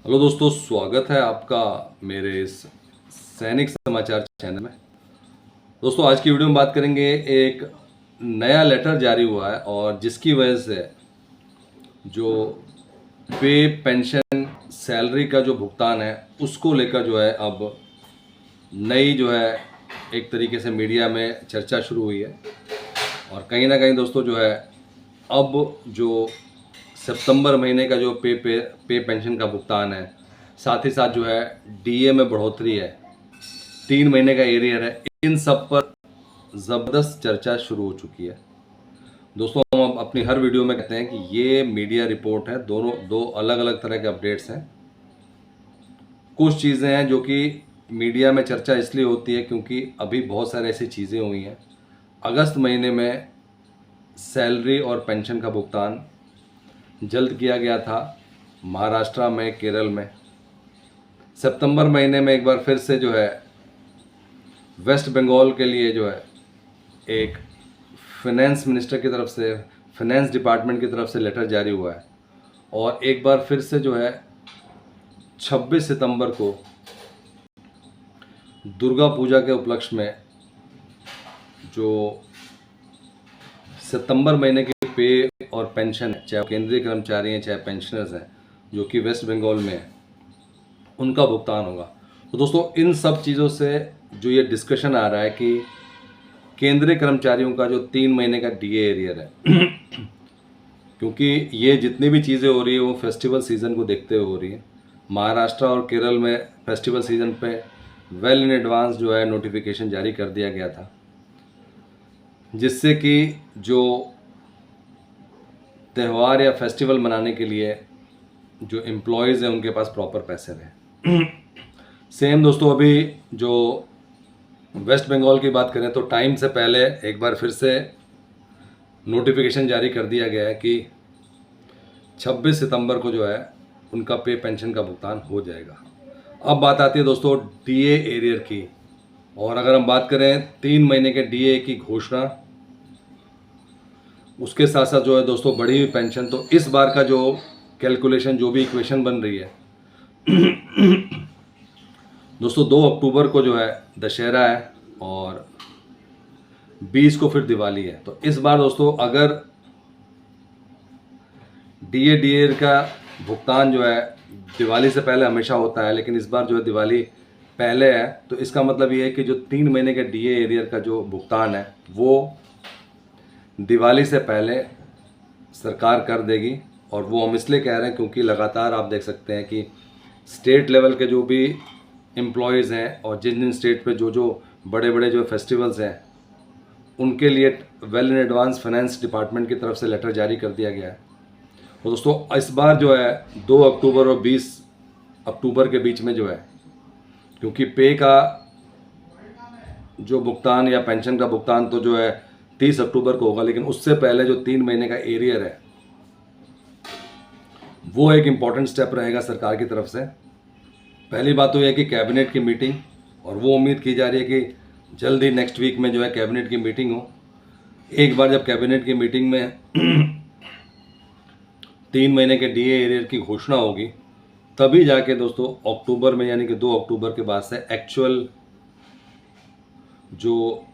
Hello दोस्तों, स्वागत है आपका मेरे इस सैनिक समाचार चैनल में। दोस्तों, आज की वीडियो में बात करेंगे। एक नया लेटर जारी हुआ है और जिसकी वजह से जो पे पेंशन सैलरी का जो भुगतान है उसको लेकर जो है अब नई जो है एक तरीके से मीडिया में चर्चा शुरू हुई है। और कहीं ना कहीं दोस्तों जो है अब जो सितंबर महीने का जो पे पेंशन का भुगतान है, साथ ही साथ जो है डीए में बढ़ोतरी है, 3 महीने का एरियर है, इन सब पर ज़बरदस्त चर्चा शुरू हो चुकी है। दोस्तों, हम अपनी हर वीडियो में कहते हैं कि ये मीडिया रिपोर्ट है, दोनों दो अलग अलग तरह के अपडेट्स हैं। कुछ चीज़ें हैं जो कि मीडिया में चर्चा इसलिए होती है क्योंकि अभी बहुत सारी ऐसी चीज़ें हुई हैं। अगस्त महीने में सैलरी और पेंशन का भुगतान जल्द किया गया था महाराष्ट्र में, केरल में। सितंबर महीने में एक बार फिर से जो है वेस्ट बंगाल के लिए जो है एक फिनेंस मिनिस्टर की तरफ से, फिनेंस डिपार्टमेंट की तरफ से लेटर जारी हुआ है। और एक बार फिर से जो है 26 सितंबर को दुर्गा पूजा के उपलक्ष्य में जो सितंबर महीने की पे और पेंशन है, चाहे केंद्रीय कर्मचारी हैं चाहे पेंशनर्स हैं, जो कि वेस्ट बंगाल में है, उनका भुगतान होगा। तो दोस्तों, इन सब चीज़ों से जो ये डिस्कशन आ रहा है कि केंद्रीय कर्मचारियों का जो 3 महीने का डीए एरियर है क्योंकि ये जितनी भी चीज़ें हो रही है वो फेस्टिवल सीज़न को देखते हुए हो रही है। महाराष्ट्र और केरल में फेस्टिवल सीज़न पे वेल इन एडवांस जो है नोटिफिकेशन जारी कर दिया गया था, जिससे कि जो त्यौहार या फेस्टिवल मनाने के लिए जो एम्प्लॉयज़ हैं उनके पास प्रॉपर पैसे रहे। सेम दोस्तों, अभी जो वेस्ट बंगाल की बात करें तो टाइम से पहले एक बार फिर से नोटिफिकेशन जारी कर दिया गया है कि 26 सितंबर को जो है उनका पे पेंशन का भुगतान हो जाएगा। अब बात आती है दोस्तों डीए एरियर की। और अगर हम बात करें 3 महीने के डीए की घोषणा, उसके साथ साथ जो है दोस्तों बढ़ी हुई पेंशन, तो इस बार का जो कैलकुलेशन, जो भी इक्वेशन बन रही है दोस्तों, 2 अक्टूबर को जो है दशहरा है और 20 को फिर दिवाली है। तो इस बार दोस्तों अगर डीए का भुगतान जो है दिवाली से पहले हमेशा होता है, लेकिन इस बार जो है दिवाली पहले है, तो इसका मतलब ये है कि जो 3 महीने के डीए एरियर का जो भुगतान है वो दिवाली से पहले सरकार कर देगी। और वो हम इसलिए कह रहे हैं क्योंकि लगातार आप देख सकते हैं कि स्टेट लेवल के जो भी एम्प्लॉयज़ हैं और जिन जिन स्टेट पे जो जो बड़े बड़े जो फेस्टिवल्स हैं उनके लिए well in advance finance department की तरफ से लेटर जारी कर दिया गया है। और दोस्तों इस बार जो है 2 अक्टूबर और 20 अक्टूबर के बीच में जो है, क्योंकि पे का जो भुगतान या पेंशन का भुगतान तो जो है 30 अक्टूबर को होगा, लेकिन उससे पहले जो 3 महीने का एरियर है वो एक इम्पॉर्टेंट स्टेप रहेगा सरकार की तरफ से। पहली बात तो यह है कि कैबिनेट की मीटिंग, और वो उम्मीद की जा रही है कि जल्द ही नेक्स्ट वीक में जो है कैबिनेट की मीटिंग हो। एक बार जब कैबिनेट की मीटिंग में 3 महीने के डीए एरियर की घोषणा होगी, तभी जाके दोस्तों अक्टूबर में, यानी कि 2 अक्टूबर के बाद से एक्चुअल जो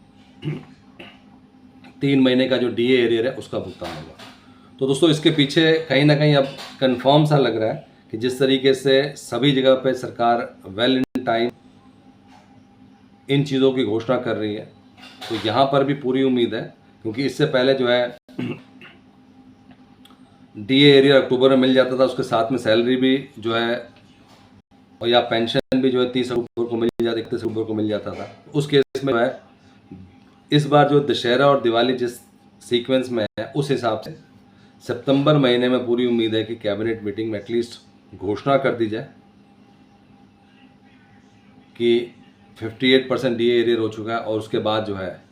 3 महीने का जो डीए एरियर है उसका भुगतान होगा। तो दोस्तों इसके पीछे कहीं ना कहीं अब कंफर्म सा लग रहा है कि जिस तरीके से सभी जगह पे सरकार वेल इन टाइम इन चीज़ों की घोषणा कर रही है, तो यहाँ पर भी पूरी उम्मीद है, क्योंकि इससे पहले जो है डीए एरियर अक्टूबर में मिल जाता था, उसके साथ में सैलरी भी जो है और या पेंशन भी जो है 30 अक्टूबर को मिल जाती, 31 अक्टूबर को मिल जाता था। उस केस में जो है इस बार जो दशहरा और दिवाली जिस सीक्वेंस में है उस हिसाब से सितंबर महीने में पूरी उम्मीद है कि कैबिनेट मीटिंग में एटलीस्ट घोषणा कर दी जाए कि 58% डीए एरियर हो चुका है, और उसके बाद जो है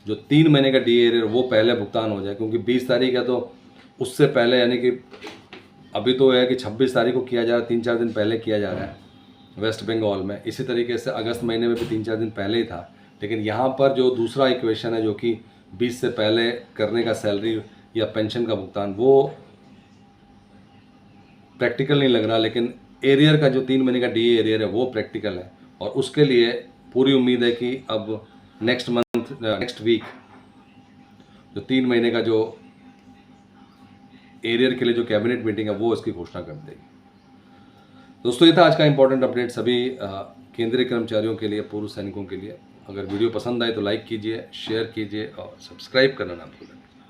जो 3 महीने का डीए एरियर वो पहले भुगतान हो जाए, क्योंकि 20 तारीख है तो उससे पहले, यानी कि अभी तो है कि 26 तारीख को किया जा रहा है, 3-4 दिन पहले किया जा रहा है वेस्ट बंगाल में। इसी तरीके से अगस्त महीने में भी 3-4 दिन पहले ही था, लेकिन यहाँ पर जो दूसरा इक्वेशन है जो कि 20 से पहले करने का सैलरी या पेंशन का भुगतान, वो प्रैक्टिकल नहीं लग रहा, लेकिन एरियर का जो 3 महीने का डीए एरियर है वो प्रैक्टिकल है। और उसके लिए पूरी उम्मीद है कि अब नेक्स्ट वीक जो 3 महीने का जो एरियर के लिए जो कैबिनेट मीटिंग है वो इसकी घोषणा कर देगी। दोस्तों, ये था आज का इंपॉर्टेंट अपडेट सभी केंद्रीय कर्मचारियों के लिए, पूर्व सैनिकों के लिए। अगर वीडियो पसंद आए तो लाइक कीजिए, शेयर कीजिए और सब्सक्राइब करना ना भूलें।